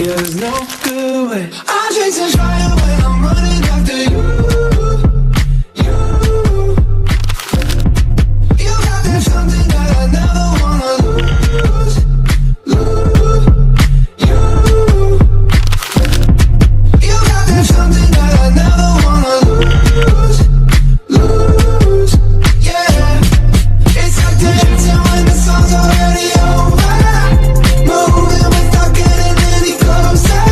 Yeah, there's no good way. I'm chasing fire when I'm running after you. You, you got that something that I never wanna lose. Lose. You, you got that something that I never wanna lose. Lose. Yeah, it's like dancing when the song's already over. Moving without getting any closer.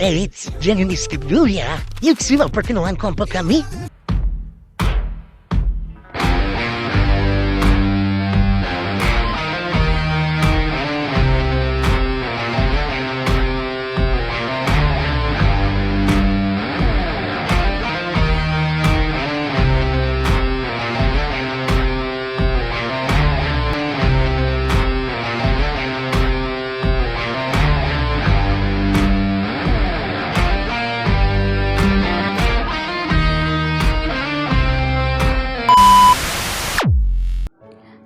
Evet, canım istiyor ya. İlk sıra perkenalan kompa kami.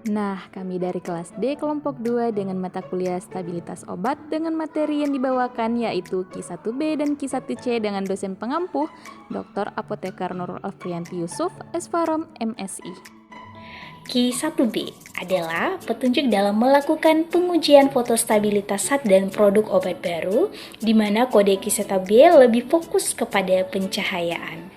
Nah, kami dari kelas D kelompok 2 dengan mata kuliah stabilitas obat dengan materi yang dibawakan yaitu Q1B dan Q1C dengan dosen pengampuh Dr. Apotekar Nurul Afrianti Yusuf, S.Pharm, MSI. Q1B adalah petunjuk dalam melakukan pengujian fotostabilitas zat dan produk obat baru, di mana kode Q1B lebih fokus kepada pencahayaan.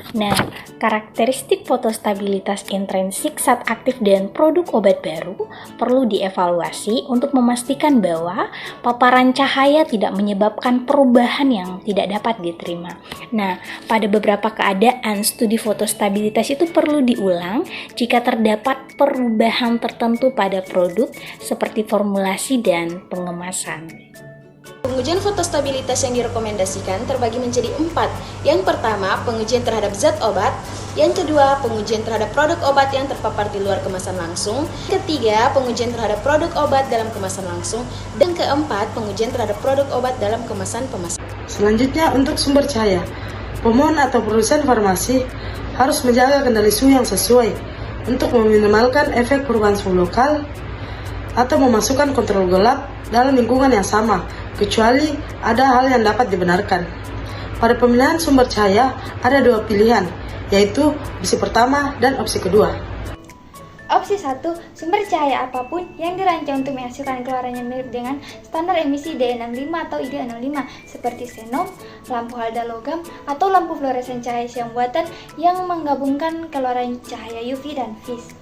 Nah, karakteristik fotostabilitas intrinsik zat aktif dan produk obat baru perlu dievaluasi untuk memastikan bahwa paparan cahaya tidak menyebabkan perubahan yang tidak dapat diterima. Nah, pada beberapa keadaan studi fotostabilitas itu perlu diulang jika terdapat perubahan tertentu pada produk seperti formulasi dan pengemasan. Pengujian fotostabilitas yang direkomendasikan terbagi menjadi 4. Yang pertama, pengujian terhadap zat obat. Yang kedua, pengujian terhadap produk obat yang terpapar di luar kemasan langsung. Ketiga, pengujian terhadap produk obat dalam kemasan langsung. Dan keempat, pengujian terhadap produk obat dalam kemasan. Selanjutnya, untuk sumber cahaya, pemohon atau produsen farmasi harus menjaga kendali suhu yang sesuai untuk meminimalkan efek perubahan suhu lokal atau memasukkan kontrol gelap dalam lingkungan yang sama, kecuali ada hal yang dapat dibenarkan. Pada pemilihan sumber cahaya ada 2 pilihan, yaitu opsi pertama dan opsi kedua. Opsi 1, sumber cahaya apapun yang dirancang untuk menghasilkan keluaran yang mirip dengan standar emisi DE65 atau ID65 seperti xenon, lampu halda logam, atau lampu fluoresen cahaya siang buatan yang menggabungkan keluaran cahaya UV dan vis.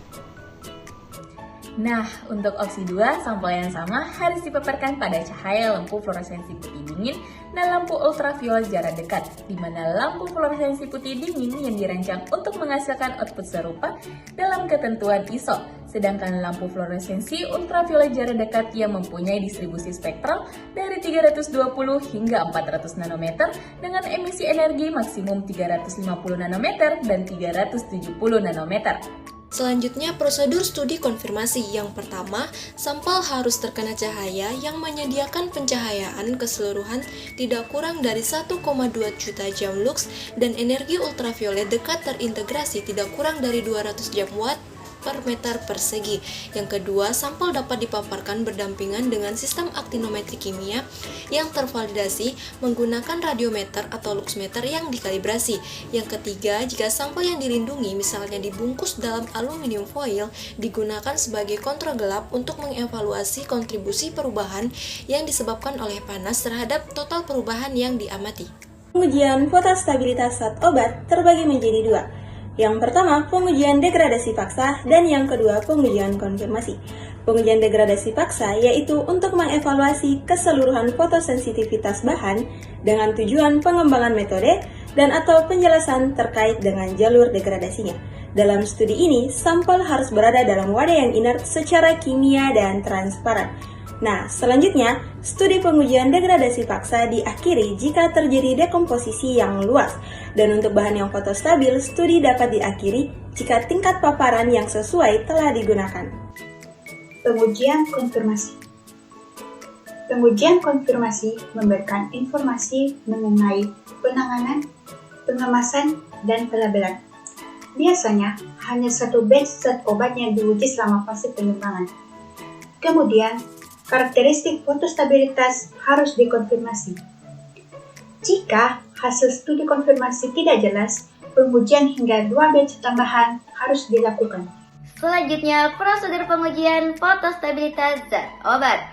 Nah, untuk opsi 2, sampel yang sama harus dipaparkan pada cahaya lampu fluoresensi putih dingin dan lampu ultraviolet jarak dekat, di mana lampu fluoresensi putih dingin yang dirancang untuk menghasilkan output serupa dalam ketentuan ISO, sedangkan lampu fluoresensi ultraviolet jarak dekat yang mempunyai distribusi spektral dari 320 hingga 400 nanometer dengan emisi energi maksimum 350 nanometer dan 370 nanometer. Selanjutnya, prosedur studi konfirmasi. Yang pertama, sampel harus terkena cahaya yang menyediakan pencahayaan keseluruhan tidak kurang dari 1,2 juta jam lux dan energi ultraviolet dekat terintegrasi tidak kurang dari 200 jam watt per meter persegi. Yang kedua, sampel dapat dipaparkan berdampingan dengan sistem aktinometri kimia yang tervalidasi menggunakan radiometer atau luxmeter yang dikalibrasi. Yang ketiga, jika sampel yang dilindungi misalnya dibungkus dalam aluminium foil, digunakan sebagai kontrol gelap untuk mengevaluasi kontribusi perubahan yang disebabkan oleh panas terhadap total perubahan yang diamati. Pengujian fotostabilitas zat obat terbagi menjadi 2. Yang pertama, pengujian degradasi paksa, dan yang kedua, pengujian konfirmasi. Pengujian degradasi paksa yaitu untuk mengevaluasi keseluruhan fotosensitivitas bahan dengan tujuan pengembangan metode dan atau penjelasan terkait dengan jalur degradasinya. Dalam studi ini, sampel harus berada dalam wadah yang inert secara kimia dan transparan. Nah, selanjutnya, studi pengujian degradasi paksa diakhiri jika terjadi dekomposisi yang luas. Dan untuk bahan yang fotostabil, studi dapat diakhiri jika tingkat paparan yang sesuai telah digunakan. Pengujian konfirmasi. Pengujian konfirmasi memberikan informasi mengenai penanganan, pengemasan, dan pelabelan. Biasanya, hanya satu batch zat obat yang diuji selama fase pengembangan. Kemudian, karakteristik fotostabilitas harus dikonfirmasi. Jika hasil studi konfirmasi tidak jelas, pengujian hingga 2 batch tambahan harus dilakukan. Selanjutnya, prosedur pengujian fotostabilitas zat obat.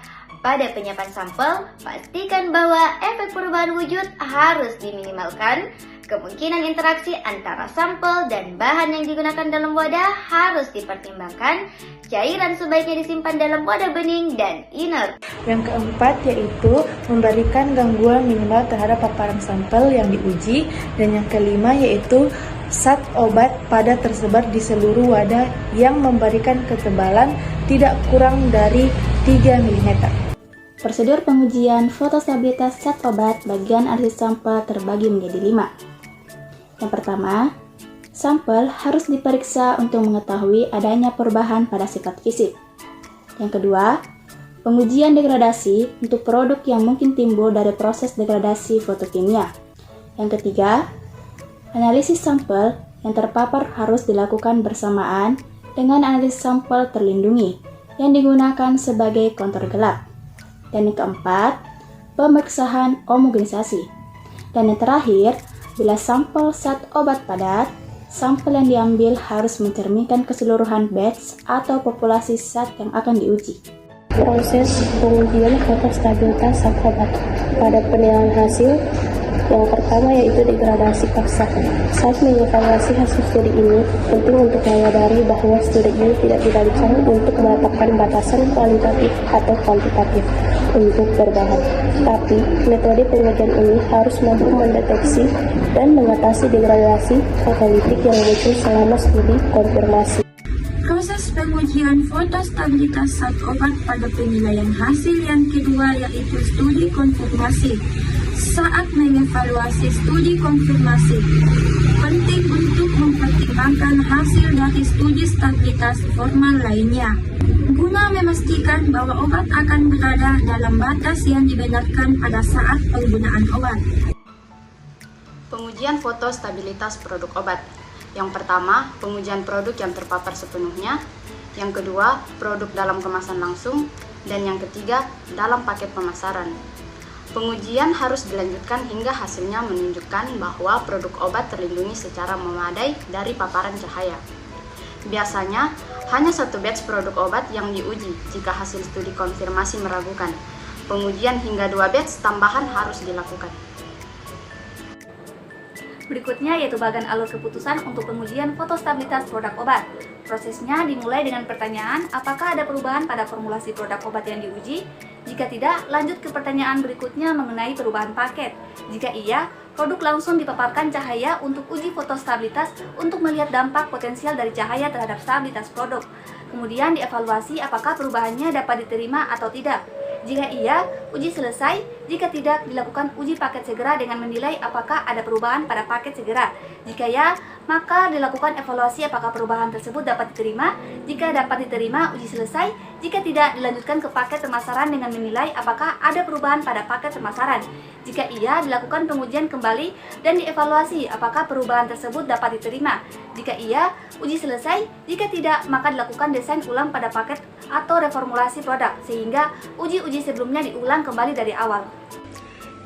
Pada penyiapan sampel, pastikan bahwa efek perubahan wujud harus diminimalkan. Kemungkinan interaksi antara sampel dan bahan yang digunakan dalam wadah harus dipertimbangkan. Cairan sebaiknya disimpan dalam wadah bening dan inert. Yang keempat yaitu memberikan gangguan minimal terhadap paparan sampel yang diuji. Dan yang kelima yaitu zat obat pada tersebar di seluruh wadah yang memberikan ketebalan tidak kurang dari 3 mm. Prosedur pengujian fotostabilitas zat obat bagian analisis sampel terbagi menjadi 5. Yang pertama, sampel harus diperiksa untuk mengetahui adanya perubahan pada sifat fisik. Yang kedua, pengujian degradasi untuk produk yang mungkin timbul dari proses degradasi fotokimia. Yang ketiga, analisis sampel yang terpapar harus dilakukan bersamaan dengan analisis sampel terlindungi yang digunakan sebagai kontur gelap. Dan yang keempat, pemeriksaan homogenisasi. Dan yang terakhir, bila sampel zat obat padat, sampel yang diambil harus mencerminkan keseluruhan batch atau populasi zat yang akan diuji. Proses pengujian fotostabilitas zat obat. Pada penilaian hasil, yang pertama yaitu degradasi paksa. Saat mengevaluasi hasil studi ini, penting untuk menyadari bahwa studi ini tidak dirancang untuk menetapkan batasan kualitatif atau kuantitatif untuk berbahan. Tapi, metode pengujian ini harus mampu mendeteksi dan mengatasi degradasi fotolitik yang muncul selama studi konfirmasi. Proses pengujian fotostabilitas zat obat pada penilaian hasil yang kedua yaitu studi konfirmasi. Saat mengevaluasi studi konfirmasi, penting untuk mempertimbangkan hasil dari studi stabilitas formal lainnya, guna memastikan bahwa obat akan berada dalam batas yang dibenarkan pada saat penggunaan obat. Pengujian fotostabilitas produk obat. Yang pertama, pengujian produk yang terpapar sepenuhnya. Yang kedua, produk dalam kemasan langsung. Dan yang ketiga, dalam paket pemasaran. Pengujian harus dilanjutkan hingga hasilnya menunjukkan bahwa produk obat terlindungi secara memadai dari paparan cahaya. Biasanya, hanya 1 batch produk obat yang diuji jika hasil studi konfirmasi meragukan. Pengujian hingga 2 batch tambahan harus dilakukan. Berikutnya yaitu bagian alur keputusan untuk pengujian fotostabilitas produk obat. Prosesnya dimulai dengan pertanyaan apakah ada perubahan pada formulasi produk obat yang diuji. Jika tidak, lanjut ke pertanyaan berikutnya mengenai perubahan paket. Jika iya, produk langsung dipaparkan cahaya untuk uji fotostabilitas untuk melihat dampak potensial dari cahaya terhadap stabilitas produk. Kemudian dievaluasi apakah perubahannya dapat diterima atau tidak. Jika iya, uji selesai. Jika tidak, dilakukan uji paket segera dengan menilai apakah ada perubahan pada paket segera. Jika ya, maka dilakukan evaluasi apakah perubahan tersebut dapat diterima. Jika dapat diterima, uji selesai. Jika tidak, dilanjutkan ke paket pemasaran dengan menilai apakah ada perubahan pada paket pemasaran. Jika iya, dilakukan pengujian kembali dan dievaluasi apakah perubahan tersebut dapat diterima. Jika iya, uji selesai. Jika tidak, maka dilakukan desain ulang pada paket atau reformulasi produk sehingga uji-uji sebelumnya diulang kembali dari awal.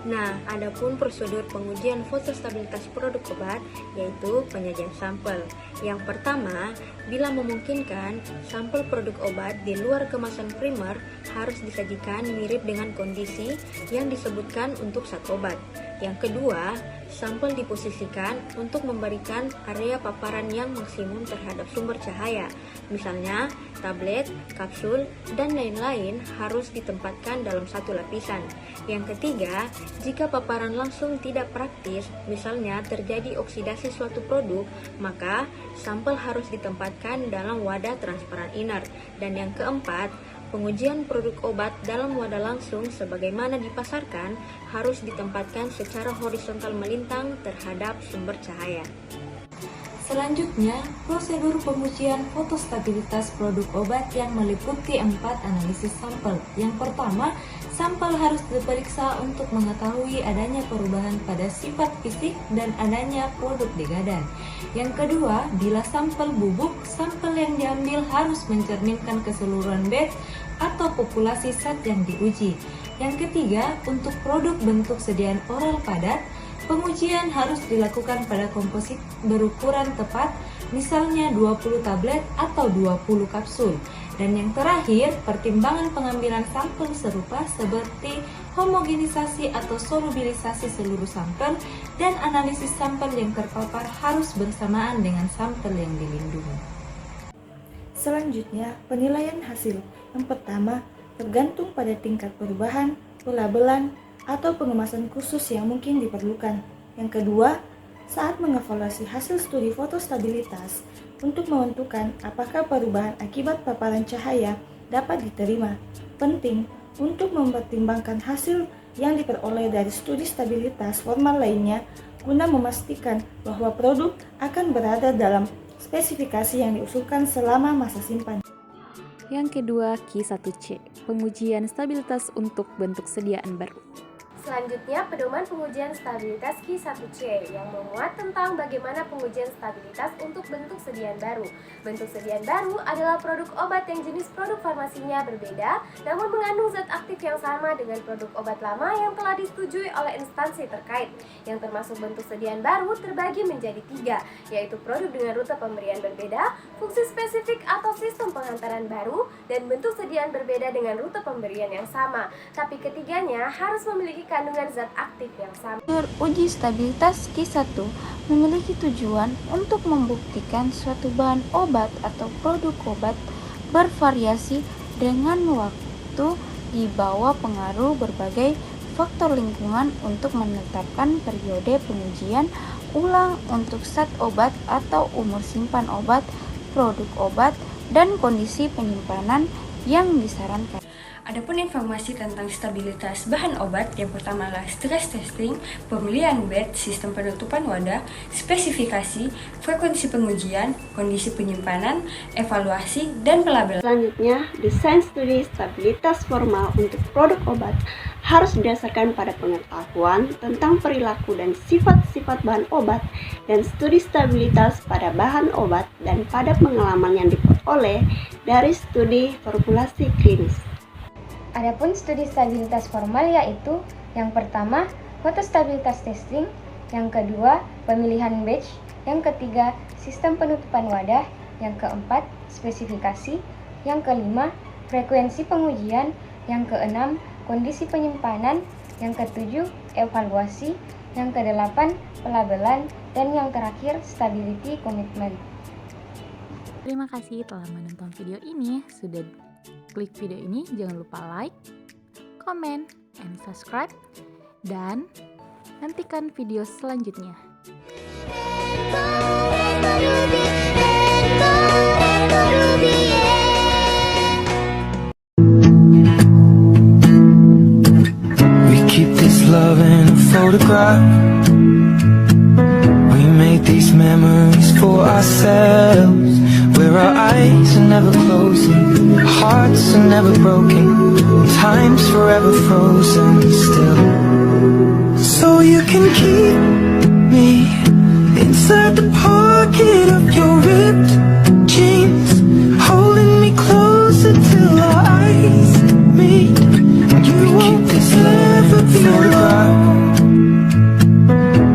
Nah, adapun prosedur pengujian fotostabilitas produk obat yaitu penyajian sampel. Yang pertama, bila memungkinkan, sampel produk obat di luar kemasan primer harus disajikan mirip dengan kondisi yang disebutkan untuk zat obat. Yang kedua, sampel diposisikan untuk memberikan area paparan yang maksimum terhadap sumber cahaya. Misalnya, tablet, kapsul, dan lain-lain harus ditempatkan dalam satu lapisan. Yang ketiga, jika paparan langsung tidak praktis, misalnya terjadi oksidasi suatu produk, maka sampel harus ditempatkan dalam wadah transparan inert. Dan yang keempat, pengujian produk obat dalam wadah langsung sebagaimana dipasarkan harus ditempatkan secara horizontal melintang terhadap sumber cahaya. Selanjutnya, prosedur pengujian fotostabilitas produk obat yang meliputi 4 analisis sampel. Yang pertama, sampel harus diperiksa untuk mengetahui adanya perubahan pada sifat fisik dan adanya produk degradan. Yang kedua, bila sampel bubuk, sampel yang diambil harus mencerminkan keseluruhan batch atau populasi zat yang diuji. Yang ketiga, untuk produk bentuk sediaan oral padat, pengujian harus dilakukan pada komposit berukuran tepat, misalnya 20 tablet atau 20 kapsul. Dan yang terakhir, pertimbangan pengambilan sampel serupa seperti homogenisasi atau solubilisasi seluruh sampel dan analisis sampel yang terpapar harus bersamaan dengan sampel yang dilindungi. Selanjutnya, penilaian hasil. Yang pertama, tergantung pada tingkat perubahan, pelabelan, atau pengemasan khusus yang mungkin diperlukan. Yang kedua, saat mengevaluasi hasil studi fotostabilitas untuk menentukan apakah perubahan akibat paparan cahaya dapat diterima. Penting untuk mempertimbangkan hasil yang diperoleh dari studi stabilitas formal lainnya guna memastikan bahwa produk akan berada dalam spesifikasi yang diusulkan selama masa simpan. Yang kedua, Q1C, pengujian stabilitas untuk bentuk sediaan baru. Selanjutnya, pedoman pengujian stabilitas Q1C yang memuat tentang bagaimana pengujian stabilitas untuk bentuk sediaan baru. Bentuk sediaan baru adalah produk obat yang jenis produk farmasinya berbeda, namun mengandung zat aktif yang sama dengan produk obat lama yang telah disetujui oleh instansi terkait. Yang termasuk bentuk sediaan baru terbagi menjadi 3, yaitu produk dengan rute pemberian berbeda, fungsi spesifik atau sistem pengantaran baru, dan bentuk sediaan berbeda dengan rute pemberian yang sama. Tapi ketiganya harus memiliki kandungan zat aktif yang sama. Uji stabilitas Q1 memiliki tujuan untuk membuktikan suatu bahan obat atau produk obat bervariasi dengan waktu di bawah pengaruh berbagai faktor lingkungan untuk menetapkan periode pengujian ulang untuk zat obat atau umur simpan obat, produk obat, dan kondisi penyimpanan yang disarankan. Adapun informasi tentang stabilitas bahan obat, yang pertama adalah stress testing, pemilihan batch, sistem penutupan wadah, spesifikasi, frekuensi pengujian, kondisi penyimpanan, evaluasi, dan pelabelan. Selanjutnya, desain studi stabilitas formal untuk produk obat harus berdasarkan pada pengetahuan tentang perilaku dan sifat-sifat bahan obat dan studi stabilitas pada bahan obat dan pada pengalaman yang diperoleh dari studi formulasi klinis. Adapun studi stabilitas formal yaitu yang pertama, fotostabilitas testing, yang kedua, pemilihan batch, yang ketiga, sistem penutupan wadah, yang keempat, spesifikasi, yang kelima, frekuensi pengujian, yang keenam, kondisi penyimpanan, yang ketujuh, evaluasi, yang kedelapan, pelabelan, dan yang terakhir, stability commitment. Terima kasih telah menonton video ini. Sudah klik video ini, jangan lupa like, comment, and subscribe, dan nantikan video selanjutnya. We keep this love in a photograph. We made these memories for ourselves, where our eyes are never closing, hearts are never broken, time's forever frozen still. So you can keep me inside the pocket of your ripped jeans, holding me closer till our eyes meet. You won't ever be alone.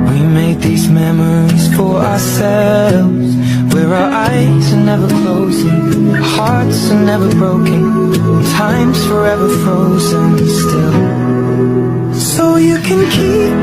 We made these memories for ourselves, where our eyes are never closing, hearts are never broken, time's forever frozen still. So you can keep